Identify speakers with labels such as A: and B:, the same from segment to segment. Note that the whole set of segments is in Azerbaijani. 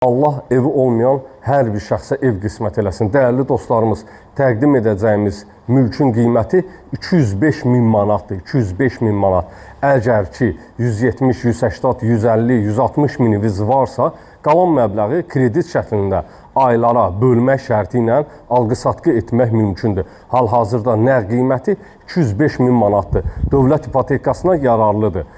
A: Allah evi olmayan hər bir şəxsə ev qismət eləsin. Dəyərli dostlarımız, təqdim edəcəyimiz mülkün qiyməti 205 min manatdır. 205 min manat. Əgər ki 170, 180, 150, 160 mininiz varsa, qalan məbləği kredit şəklində aylara bölmək şərti ilə alqı-satqı etmək mümkündür. Hal-hazırda nəqd qiyməti 205 min manatdır. Dövlət ipotekasına yararlıdır.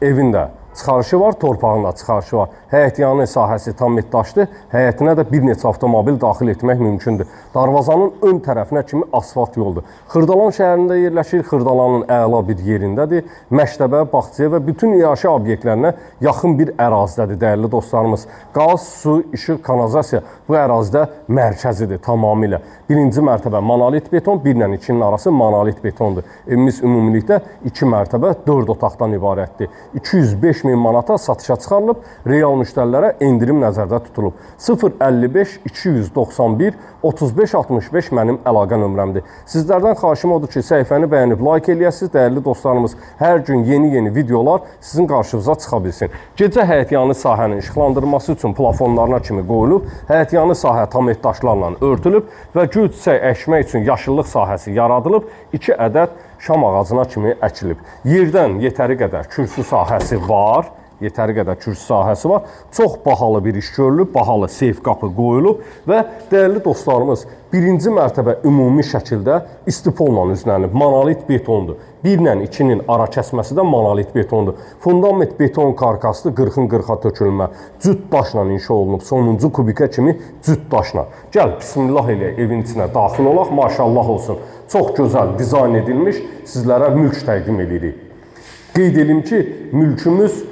A: Evində çıxarışı var, torpağında çıxarışı var. Həyətyanı sahəsi tam metdaşdır. Həyətinə də bir neçə avtomobil daxil etmək mümkündür. Darvazanın ön tərəfinə kimi asfalt yoldur. Xırdalan şəhərində yerləşir. Xırdalanın əla bir yerindədir. Məktəbə, bağçaya və bütün iaşə obyektlərinə yaxın bir ərazidədir, dəyərli dostlarımız. Qaz, su, işıq, kanalizasiya bu ərazidə mərkəzidir tamamilə. Birinci mərtəbə monolit beton, 1 ilə 2-nin arası monolit betondur. Evimiz ümumilikdə 2 mərtəbə, 4 otaqdan ibarətdir. 205 min manata satışa çıxarılıb, real müştərilərə endirim nəzərdə tutulub. 055 291 35 65 mənim əlaqə nömrəmdir. Sizlərdən xahişim odur ki, səhifəni bəyənib like eləyəsiniz, dəyərli dostlarımız. Hər gün yeni videolar sizin qarşınıza çıxa bilsin. Gecə həyətyanı sahənin işıqlandırılması üçün plafonlarına kimi qoyulub, həyətyanı sahə tam etdaşlarla örtülüb və gül çiçək əkmək üçün yaşıllıq sahəsi yaradılıb, 2 ədəd şam ağacına kimi əkilib. Yerdən yetəri qədər kürsü sahəsi var. Yetəri qədər kürsü sahəsi var. Çox bahalı bir iş görülüb, bahalı seyf qapı qoyulub və dəyərli dostlarımız, birinci mərtəbə ümumi şəkildə istipolla üzlənib. Monolit betondur. 1 ilə 2-nin ara kəsməsi də monolit betondur. Fundament beton karkaslı 40-ın 40-a tökülmə. Cüt daşla inşa olunub, sonuncu kubikə kimi cüt daşla. Gəl, bismillah elə evin içinə daxil olaq, maşallah olsun. Çox gözəl dizayn edilmiş sizlərə mülk təqdim edirik. Qeyd edim ki, mülkümüz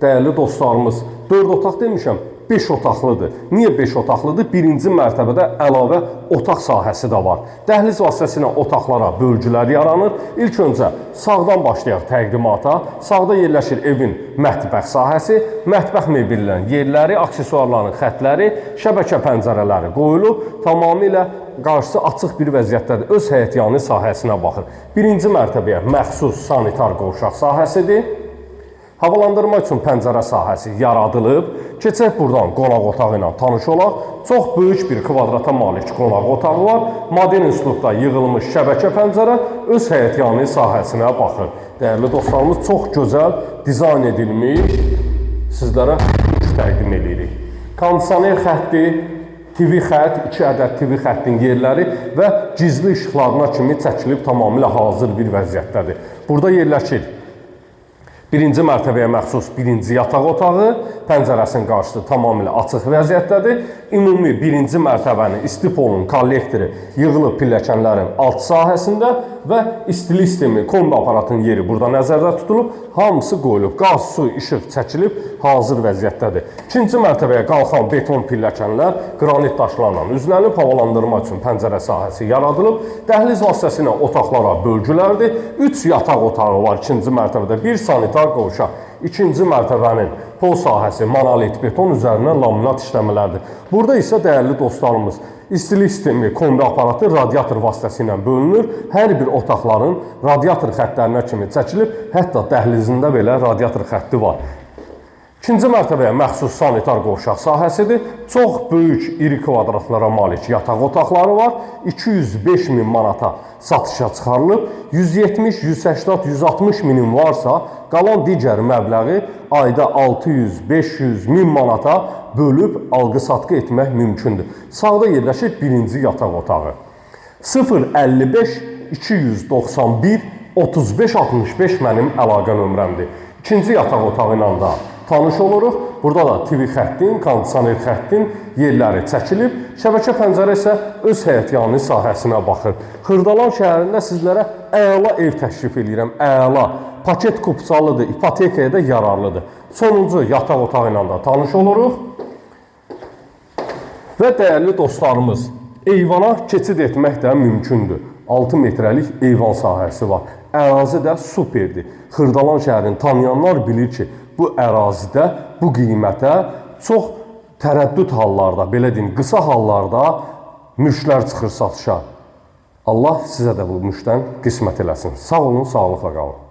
A: dəyərli dostlarımız, 4 otaq demişəm, 5 otaqlıdır. Niyə 5 otaqlıdır? Birinci mərtəbədə əlavə otaq sahəsi də var. Dəhliz vasitəsilə otaqlara bölgülər yaranır. İlk öncə sağdan başlayaq təqdimata. Sağda yerləşir evin mətbəx sahəsi, mətbəx mebellərinin yerləri, aksesuarların xətləri, şəbəkə pəncərələri qoyulub, tamamilə qarşısı açıq bir vəziyyətdədir. Öz həyətyanı sahəsinə baxır. Birinci mərtəbəyə məxsus sanitar qovşaq sahəsidir. Havalandırma üçün pəncərə sahəsi yaradılıb. Keçək buradan qonaq otağı ilə tanış olaq. Çox böyük bir kvadrata malik qonaq otağı var. Modern üslubda yığılmış şəbəkə pəncərə öz həyətyanı sahəsinə baxır. Dəyərli dostlarımız, çox gözəl dizayn edilmiş sizlərə təqdim edirik. Kondisioner xətti, TV xətt, 2 ədəd TV xəttin yerləri və gizli işıqlarına kimi çəkilib tamamilə hazır bir vəziyyətdədir. Burada yerləşir birinci mərtəbəyə məxsus birinci yataq otağı, pəncərəsinin qarşısı tamamilə açıq vəziyyətdədir. Ümumi birinci mərtəbənin istipolun kollektoru yığılıb pilləkənlərin alt sahəsində və istilik sistemi, kombi aparatının yeri burada nəzərdə tutulub, hamısı qoyulub. Qaz, su, işıq çəkilib, hazır vəziyyətdədir. İkinci mərtəbəyə qalxan beton pilləkənlər qranit daşlarla üzlənib, havalandırma üçün pəncərə sahəsi yaradılıb. Dəhliz vasitəsilə otaqlara bölgülərdir. 3 yataq otağı var ikinci mərtəbədə, 1 sanitar qovşaq. İkinci mərtəbənin pol sahəsi monolit beton üzərinə laminat işləmələrdir. Burada isə dəyərli dostlarımız, istilik sistemi, kombi aparatı radiator vasitəsilə bölünür. Hər bir otaqların radiator xəttlərinə kimi çəkilib, hətta dəhlizində belə radiator xətti var. İkinci mərtəbəyə məxsus sanitar qovşaq sahəsidir. Çox böyük, iri kvadratlara malik yataq otaqları var. 205 min manata satışa çıxarılıb. 170, 180, 160 minin varsa, qalan digər məbləği ayda 600, 500 min manata bölüb alqı-satqı etmək mümkündür. Sağda yerləşir birinci yataq otağı. 055 291 35 65 mənim əlaqə nömrəmdir. İkinci yataq otağı ilə da tanış oluruq. Burada da TV xəttin, kondisioner xəttin yerləri çəkilib. Şəbəkə pəncərə isə öz həyətyanı sahəsinə baxır. Xırdalan şəhərində sizlərə əla ev təklif edirəm. Əla. Paket kupçalıdır, ipotekaya da yararlıdır. Sonuncu yataq otağı ilə da tanış oluruq. Və dəyərli dostlarımız, eyvana keçid etmək də mümkündür. 6 metrəlik eyvan sahəsi var. Ərazi də superdir. Xırdalan şəhərini tanıyanlar bilir ki, bu ərazidə, bu qiymətə çox tərəddüd hallarda, belə deyim, qısa hallarda mülklər çıxır satışa. Allah sizə də bu mülkdən qismət eləsin. Sağ olun, sağlıqla qalın.